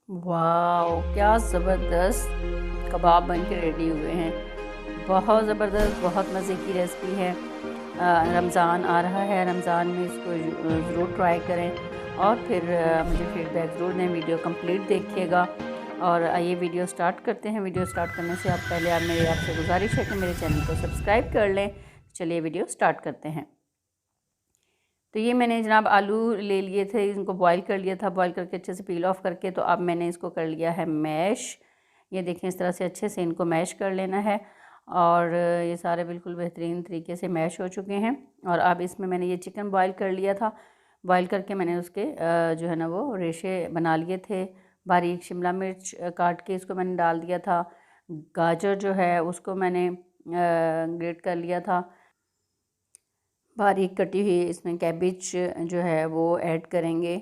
Wow, क्या ज़बरदस्त कबाब बन के रेडी हुए हैं। बहुत ज़बरदस्त, बहुत मज़े की रेसिपी है। रमज़ान आ रहा है, रमज़ान में इसको ज़रूर ट्राई करें और फिर मुझे फीडबैक ज़रूर दें। वीडियो कंप्लीट देखिएगा। और आइए वीडियो स्टार्ट करते हैं। वीडियो स्टार्ट करने से पहले आपसे गुजारिश है कि मेरे चैनल को सब्सक्राइब कर लें। चलिए वीडियो स्टार्ट करते हैं। तो ये मैंने जनाब आलू ले लिए थे, इनको बॉईल कर लिया था। बॉईल करके अच्छे से पील ऑफ करके तो अब मैंने इसको कर लिया है मैश। ये देखें, इस तरह से अच्छे से इनको मैश कर लेना है। और ये सारे बिल्कुल बेहतरीन तरीके से मैश हो चुके हैं। और अब इसमें मैंने ये चिकन बॉईल कर लिया था। बॉईल करके मैंने उसके जो है ना वो रेशे बना लिए थे। बारीक शिमला मिर्च काट के इसको मैंने डाल दिया था। गाजर जो है उसको मैंने ग्रेट कर लिया था। बारीक कटी हुई इसमें कैबिज जो है वो ऐड करेंगे।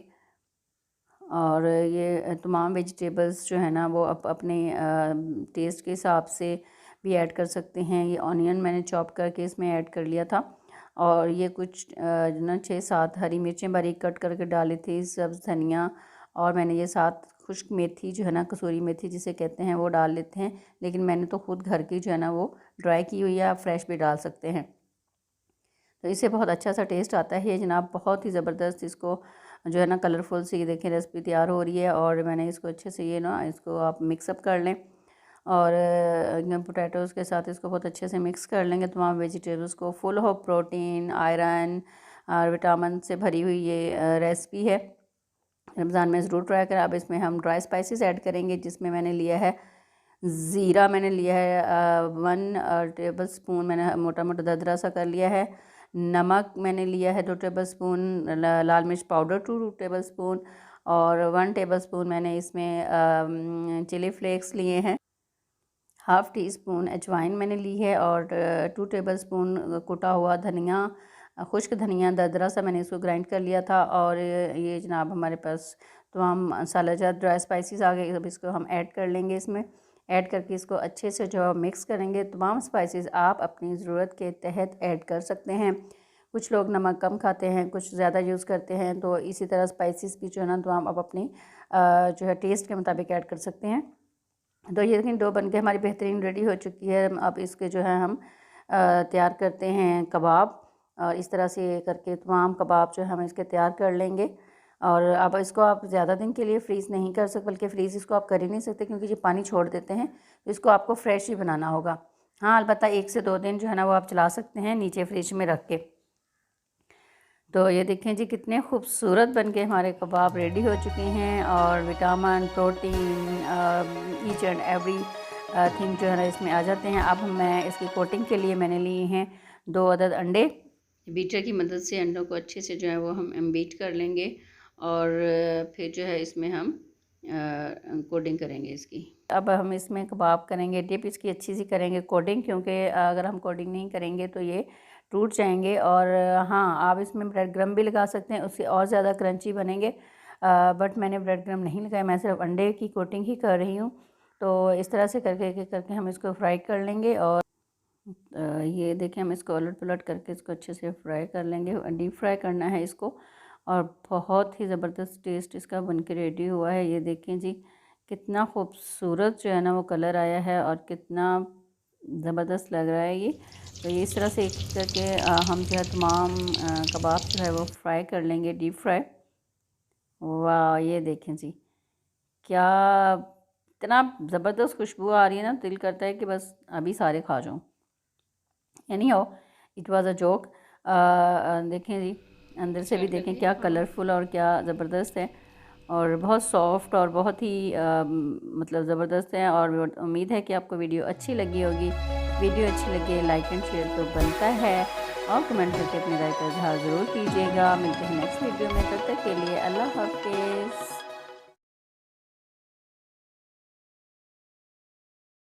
और ये तमाम वेजिटेबल्स जो है ना वो अपने टेस्ट के हिसाब से भी ऐड कर सकते हैं। ये ऑनियन मैंने चॉप करके इसमें ऐड कर लिया था। और ये कुछ ना 6-7 हरी मिर्चें बारीक कट करके डाली थी, सब्ज़ धनिया। और मैंने ये 7 खुश्क मेथी जो है ना, कसूरी मेथी जिसे कहते हैं, वो डाल लेते हैं। लेकिन मैंने तो ख़ुद घर की जो है ना वो ड्राई की हुई है, आप फ्रेश भी डाल सकते हैं। तो इससे बहुत अच्छा सा टेस्ट आता है। ये जनाब बहुत ही ज़बरदस्त इसको जो है ना कलरफुल सी, ये देखें रेसिपी तैयार हो रही है। और मैंने इसको अच्छे से ये ना इसको आप मिक्सअप कर लें। और पोटैटोज़ के साथ इसको बहुत अच्छे से मिक्स कर लेंगे। तमाम वेजिटेबल्स को फुल ऑफ प्रोटीन, आयरन और विटामिन से भरी हुई ये रेसिपी है। रमज़ान में ज़रूर ट्राई करें। अब इसमें हम ड्राई स्पाइसेस ऐड करेंगे, जिसमें मैंने लिया है ज़ीरा, मैंने लिया है 1 टेबल स्पून, मैंने मोटा मोटा दरदरा सा कर लिया है। नमक मैंने लिया है 2 टेबल स्पून, लाल मिर्च पाउडर 2 टेबल स्पून। और 1 टेबल स्पून मैंने इसमें चिली फ्लेक्स लिए हैं। हाफ़ टी स्पून अजवाइन मैंने ली है। और 2 टेबल स्पून कुटा हुआ धनिया, खुश्क धनिया दरदरा सा मैंने इसको ग्राइंड कर लिया था। और ये जनाब हमारे पास तमाम मसालेजात ड्राई स्पाइसेस आ गए। अब इसको हम ऐड कर लेंगे। इसमें ऐड करके इसको अच्छे से जो मिक्स करेंगे। तमाम स्पाइसेस आप अपनी ज़रूरत के तहत ऐड कर सकते हैं। कुछ लोग नमक कम खाते हैं, कुछ ज़्यादा यूज़ करते हैं। तो इसी तरह स्पाइसेस भी जो है ना तो हम अब अपनी जो है टेस्ट के मुताबिक ऐड कर सकते हैं। तो ये देखें डो बन के हमारी बेहतरीन रेडी हो चुकी है। अब इसके जो है हम तैयार करते हैं कबाब। और इस तरह से करके तमाम कबाब जो है हम इसके तैयार कर लेंगे। और अब इसको आप ज़्यादा दिन के लिए फ्रीज़ नहीं कर सकते, बल्कि फ्रीज़ इसको आप कर ही नहीं सकते, क्योंकि ये पानी छोड़ देते हैं। तो इसको आपको फ्रेश ही बनाना होगा। हाँ, अलबत्ता 1 से 2 दिन जो है ना वो आप चला सकते हैं नीचे फ्रिज में रख के। तो ये देखें जी, कितने खूबसूरत बनके हमारे कबाब रेडी हो चुके हैं। और vitamin, protein, each and every thing जो है ना इसमें आ जाते हैं। अब मैं इसकी कोटिंग के लिए मैंने लिए हैं 2 अदद अंडे। बीटर की मदद से अंडों को अच्छे से जो है वो हम बीट कर लेंगे। और फिर जो है इसमें हम कोडिंग करेंगे इसकी। अब हम इसमें कबाब करेंगे, डिप इसकी अच्छी सी करेंगे कोडिंग, क्योंकि अगर हम कोडिंग नहीं करेंगे तो ये टूट जाएंगे। और हाँ, आप इसमें ब्रेड क्रम्ब भी लगा सकते हैं, उससे और ज़्यादा क्रंची बनेंगे। बट मैंने ब्रेड क्रम्ब नहीं लगाया, मैं सिर्फ अंडे की कोटिंग ही कर रही हूँ। तो इस तरह से करके हम इसको फ्राई कर लेंगे। और ये देखिए, हम इसको उलट पुलट करके इसको अच्छे से फ्राई कर लेंगे। डीप फ्राई करना है इसको। और बहुत ही ज़बरदस्त टेस्ट इसका बनके रेडी हुआ है। ये देखें जी, कितना खूबसूरत जो है ना वो कलर आया है और कितना ज़बरदस्त लग रहा है ये। तो ये इस तरह से करके हम जो है तमाम कबाब जो है वो फ्राई कर लेंगे, डीप फ्राई। वाह, ये देखें जी, क्या इतना ज़बरदस्त खुशबू आ रही है ना, दिल करता है कि बस अभी सारे खा जाऊँ। Any how, it was a joke. देखें जी, अंदर से भी देखें क्या कलरफुल और क्या ज़बरदस्त है। और बहुत सॉफ्ट और बहुत ही मतलब ज़बरदस्त है। और उम्मीद है कि आपको वीडियो अच्छी लगी होगी। वीडियो अच्छी लगी लाइक एंड शेयर तो बनता है। और कमेंट करके अपनी राय का इजहार ज़रूर कीजिएगा। मिलते हैं नेक्स्ट वीडियो में, तब तक के लिए अल्लाह हाफिज़।